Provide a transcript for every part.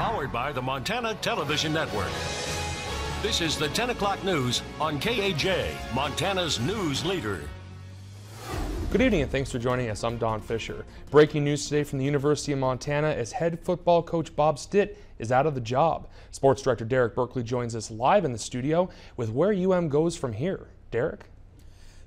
Powered by the Montana Television Network. This is the 10 o'clock news on KAJ, Montana's news leader. Good evening and thanks for joining us. I'm Don Fisher. Breaking news today from the University of Montana as head football coach Bob Stitt is out of the job. Sports director Derek Berkeley joins us live in the studio with where UM goes from here. Derek?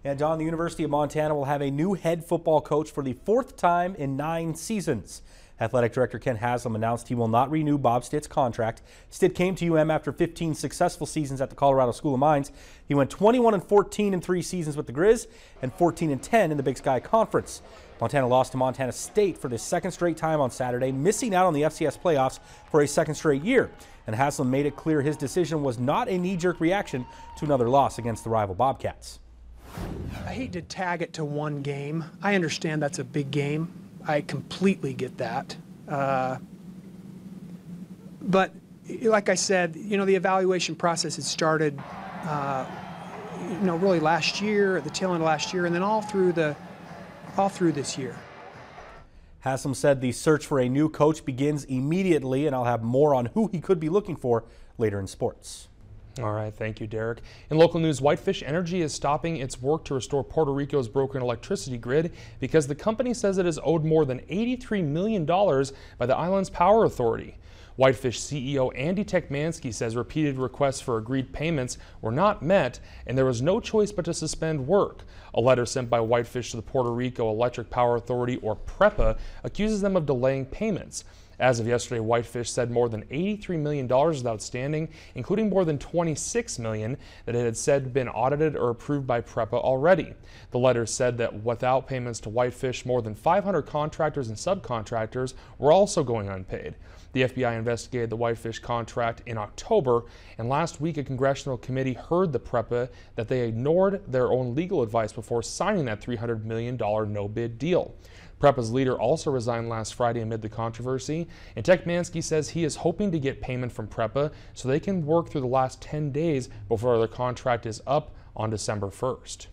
And Don, the University of Montana will have a new head football coach for the fourth time in 9 seasons. Athletic Director Ken Haslam announced he will not renew Bob Stitt's contract. Stitt came to UM after 15 successful seasons at the Colorado School of Mines. He went 21-14 in 3 seasons with the Grizz and 14-10 in the Big Sky Conference. Montana lost to Montana State for the second straight time on Saturday, missing out on the FCS playoffs for a second straight year. And Haslam made it clear his decision was not a knee-jerk reaction to another loss against the rival Bobcats. I hate to tag it to one game. I understand that's a big game. I completely get that. But like I said, the evaluation process had started, really last year, at the tail end of last year, and then all through this year. Haslam said the search for a new coach begins immediately, and I'll have more on who he could be looking for later in sports. All right, thank you, Derek. In local news, Whitefish Energy is stopping its work to restore Puerto Rico's broken electricity grid because the company says it is owed more than $83 million by the island's power authority. Whitefish CEO Andy Tekmansky says repeated requests for agreed payments were not met and there was no choice but to suspend work. A letter sent by Whitefish to the Puerto Rico Electric Power Authority, or PREPA, accuses them of delaying payments. As of yesterday, Whitefish said more than $83 million is outstanding, including more than $26 million that it had said had been audited or approved by PREPA already. The letter said that without payments to Whitefish, more than 500 contractors and subcontractors were also going unpaid. The FBI investigated the Whitefish contract in October, and last week a congressional committee heard the PREPA that they ignored their own legal advice before signing that $300 million no-bid deal. PREPA's leader also resigned last Friday amid the controversy, and Tekmansky says he is hoping to get payment from PREPA so they can work through the last 10 days before their contract is up on December 1st.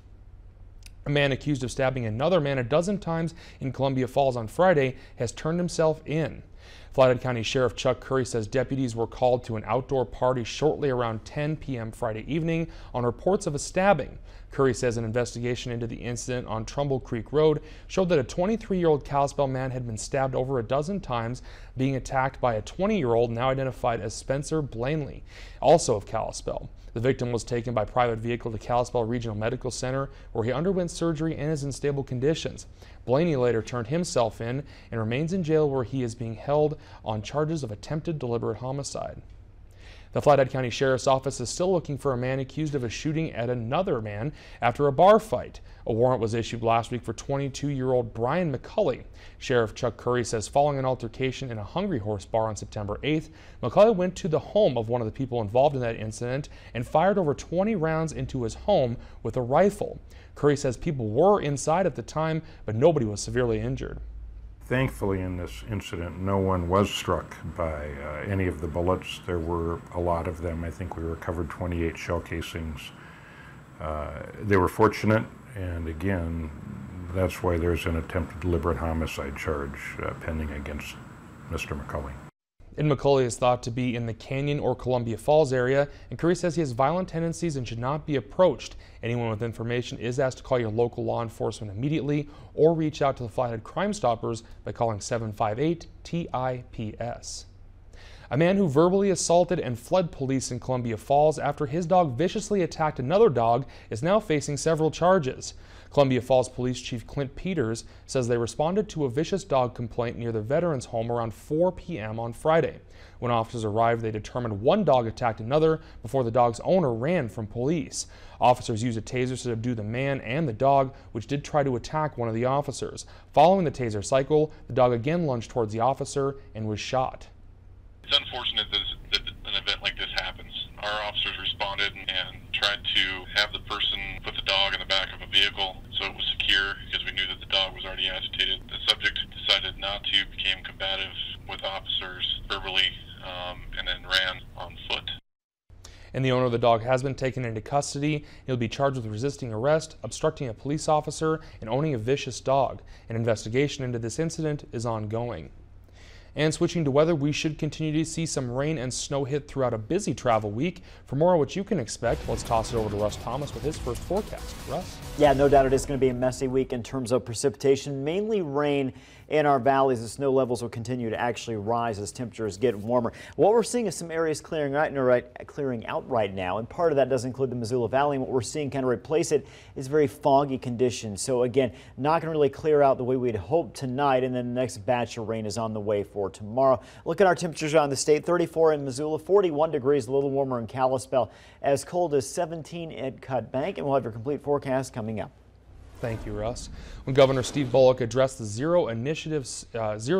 A man accused of stabbing another man a dozen times in Columbia Falls on Friday has turned himself in. Flathead County Sheriff Chuck Curry says deputies were called to an outdoor party shortly around 10 p.m. Friday evening on reports of a stabbing. Curry says an investigation into the incident on Trumbull Creek Road showed that a 23-year-old Kalispell man had been stabbed over a dozen times, being attacked by a 20-year-old now identified as Spencer Blaney, also of Kalispell. The victim was taken by private vehicle to Kalispell Regional Medical Center, where he underwent surgery and is in stable conditions. Blaney later turned himself in and remains in jail, where he is being held on charges of attempted deliberate homicide. The Flathead County Sheriff's Office is still looking for a man accused of a shooting at another man after a bar fight. A warrant was issued last week for 22-year-old Brian McCulley. Sheriff Chuck Curry says following an altercation in a Hungry Horse bar on September 8th, McCulley went to the home of one of the people involved in that incident and fired over 20 rounds into his home with a rifle. Curry says people were inside at the time, but nobody was severely injured. Thankfully, in this incident, no one was struck by any of the bullets. There were a lot of them. I think we recovered 28 shell casings. They were fortunate, and again, that's why there's an attempted deliberate homicide charge pending against Mr. McCulley. And McCulley is thought to be in the Canyon or Columbia Falls area, and Curry says he has violent tendencies and should not be approached. Anyone with information is asked to call your local law enforcement immediately or reach out to the Flathead Crime Stoppers by calling 758-TIPS. A man who verbally assaulted and fled police in Columbia Falls after his dog viciously attacked another dog is now facing several charges. Columbia Falls Police Chief Clint Peters says they responded to a vicious dog complaint near the Veterans Home around 4 p.m. on Friday. When officers arrived, they determined one dog attacked another before the dog's owner ran from police. Officers used a taser to subdue the man and the dog, which did try to attack one of the officers. Following the taser cycle, the dog again lunged towards the officer and was shot. It's unfortunate that an event like this happens. Our officers responded and tried to have the person put the dog in the back of a vehicle so it was secure, because we knew that the dog was already agitated. The subject decided not to, became combative with officers verbally, and then ran on foot. And the owner of the dog has been taken into custody. He'll be charged with resisting arrest, obstructing a police officer, and owning a vicious dog. An investigation into this incident is ongoing. And switching to weather, we should continue to see some rain and snow hit throughout a busy travel week. For more on what you can expect, let's toss it over to Russ Thomas with his first forecast. Russ? Yeah, no doubt it is going to be a messy week in terms of precipitation, mainly rain in our valleys. The snow levels will continue to actually rise as temperatures get warmer. What we're seeing is some areas clearing out right now, and part of that does include the Missoula Valley. And what we're seeing kind of replace it is very foggy conditions. So again, not going to really clear out the way we'd hope tonight, and then the next batch of rain is on the way for tomorrow. Look at our temperatures around the state: 34 in Missoula, 41 degrees, a little warmer in Kalispell, as cold as 17 at Cut Bank, and we'll have your complete forecast coming up. Thank you, Russ. When Governor Steve Bullock addressed the Zero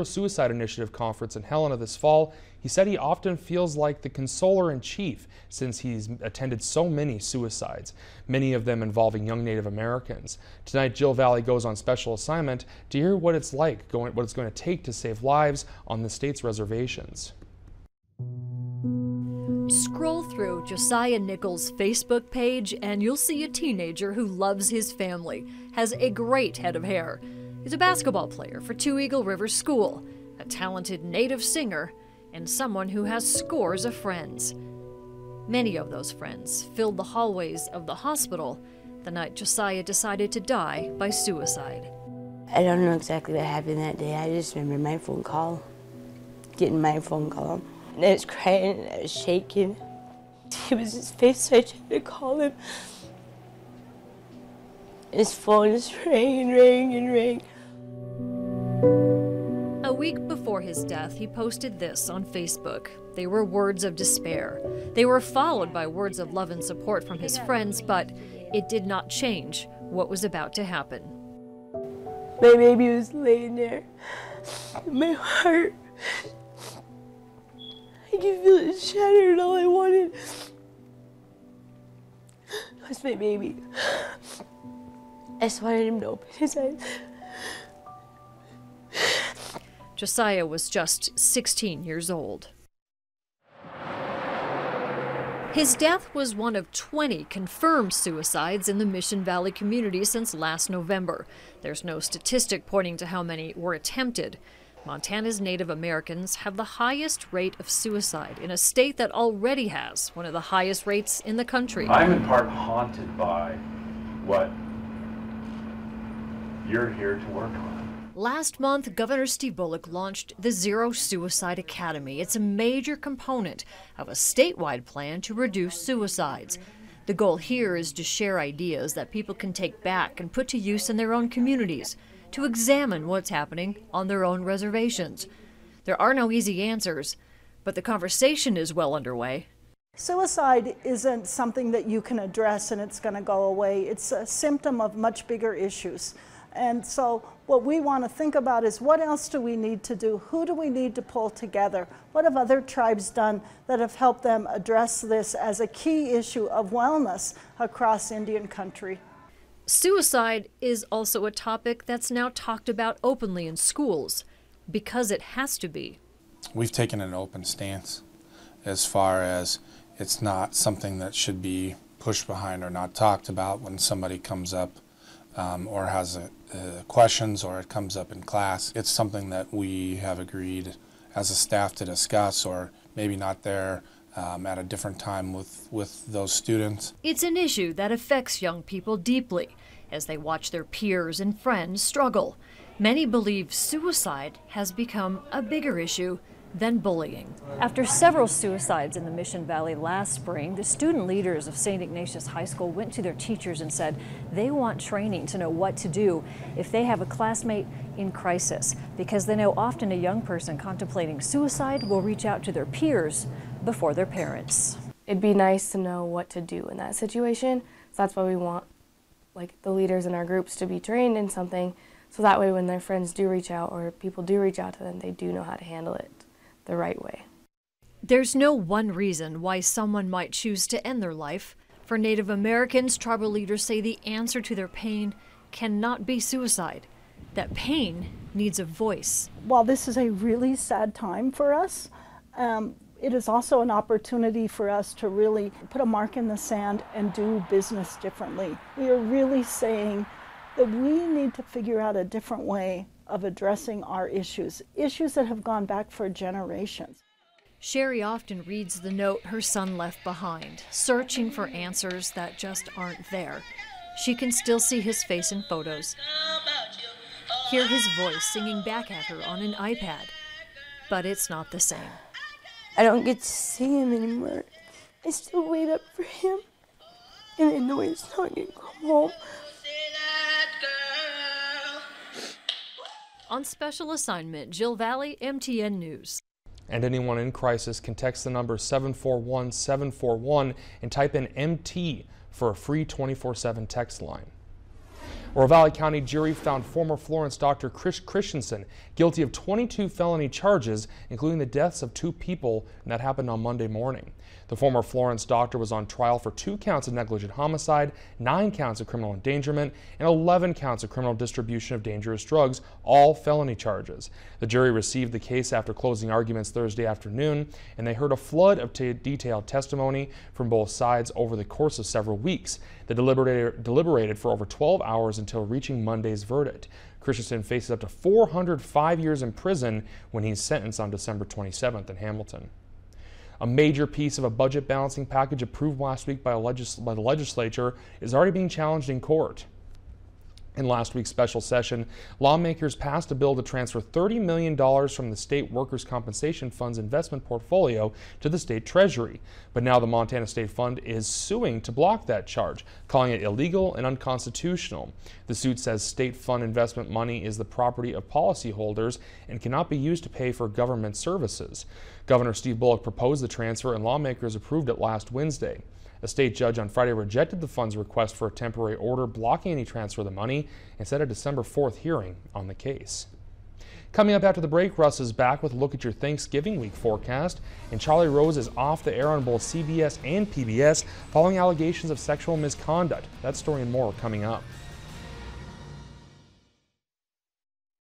Suicide Initiative conference in Helena this fall, he said he often feels like the consoler-in-chief since he's attended so many suicides, many of them involving young Native Americans. Tonight, Jill Valley goes on special assignment to hear what it's going to take to save lives on the state's reservations. Scroll through Josiah Nichols' Facebook page and you'll see a teenager who loves his family, has a great head of hair. He's a basketball player for Two Eagle River School, a talented native singer, and someone who has scores of friends. Many of those friends filled the hallways of the hospital the night Josiah decided to die by suicide. I don't know exactly what happened that day. I just remember getting my phone call. And I was crying and I was shaking. It was his face, so I tried to call him. His phone just rang and rang and rang. A week before his death, he posted this on Facebook. They were words of despair. They were followed by words of love and support from his friends, but it did not change what was about to happen. My baby was laying there in my heart. I could feel it shattered, and all I wanted was my baby. I just wanted him to open his eyes. Josiah was just 16 years old. His death was one of 20 confirmed suicides in the Mission Valley community since last November. There's no statistic pointing to how many were attempted. Montana's Native Americans have the highest rate of suicide in a state that already has one of the highest rates in the country. I'm in part haunted by what you're here to work on. Last month, Governor Steve Bullock launched the Zero Suicide Academy. It's a major component of a statewide plan to reduce suicides. The goal here is to share ideas that people can take back and put to use in their own communities, to examine what's happening on their own reservations. There are no easy answers, but the conversation is well underway. Suicide isn't something that you can address and it's going to go away. It's a symptom of much bigger issues. And so what we want to think about is, what else do we need to do? Who do we need to pull together? What have other tribes done that have helped them address this as a key issue of wellness across Indian country? Suicide is also a topic that's now talked about openly in schools, because it has to be. We've taken an open stance as far as it's not something that should be pushed behind or not talked about when somebody comes up or has questions, or it comes up in class. It's something that we have agreed as a staff to discuss, or maybe not there at a different time with those students. It's an issue that affects young people deeply as they watch their peers and friends struggle. Many believe suicide has become a bigger issue than bullying. After several suicides in the Mission Valley last spring, the student leaders of St. Ignatius High School went to their teachers and said they want training to know what to do if they have a classmate in crisis, because they know often a young person contemplating suicide will reach out to their peers before their parents. It'd be nice to know what to do in that situation, so that's why we want the leaders in our groups to be trained in something, so that way when their friends do reach out or people do reach out to them, they do know how to handle it the right way. There's no one reason why someone might choose to end their life. For Native Americans, tribal leaders say the answer to their pain cannot be suicide. That pain needs a voice. While this is a really sad time for us, it is also an opportunity for us to really put a mark in the sand and do business differently. We are really saying that we need to figure out a different way of addressing our issues that have gone back for generations. Sherry often reads the note her son left behind, searching for answers that just aren't there. She can still see his face in photos, hear his voice singing back at her on an iPad, but it's not the same. I don't get to see him anymore. I still wait up for him, and I know he's not going to come home. On special assignment, Jill Valley, MTN News. And anyone in crisis can text the number 741-741 and type in MT for a free 24/7 text line. A Valley County jury found former Florence doctor Chris Christensen guilty of 22 felony charges, including the deaths of 2 people, and that happened on Monday morning. The former Florence doctor was on trial for 2 counts of negligent homicide, 9 counts of criminal endangerment, and 11 counts of criminal distribution of dangerous drugs, all felony charges. The jury received the case after closing arguments Thursday afternoon, and they heard a flood of detailed testimony from both sides over the course of several weeks. They deliberated for over 12 hours until reaching Monday's verdict. Christensen faces up to 405 years in prison when he's sentenced on December 27th in Hamilton. A major piece of a budget balancing package approved last week by the legislature is already being challenged in court. In last week's special session, lawmakers passed a bill to transfer $30 million from the state workers' compensation fund's investment portfolio to the state treasury. But now the Montana State Fund is suing to block that charge, calling it illegal and unconstitutional. The suit says state fund investment money is the property of policyholders and cannot be used to pay for government services. Governor Steve Bullock proposed the transfer and lawmakers approved it last Wednesday. A state judge on Friday rejected the fund's request for a temporary order blocking any transfer of the money and set a December 4th hearing on the case. Coming up after the break, Russ is back with a look at your Thanksgiving week forecast, and Charlie Rose is off the air on both CBS and PBS following allegations of sexual misconduct. That story and more coming up.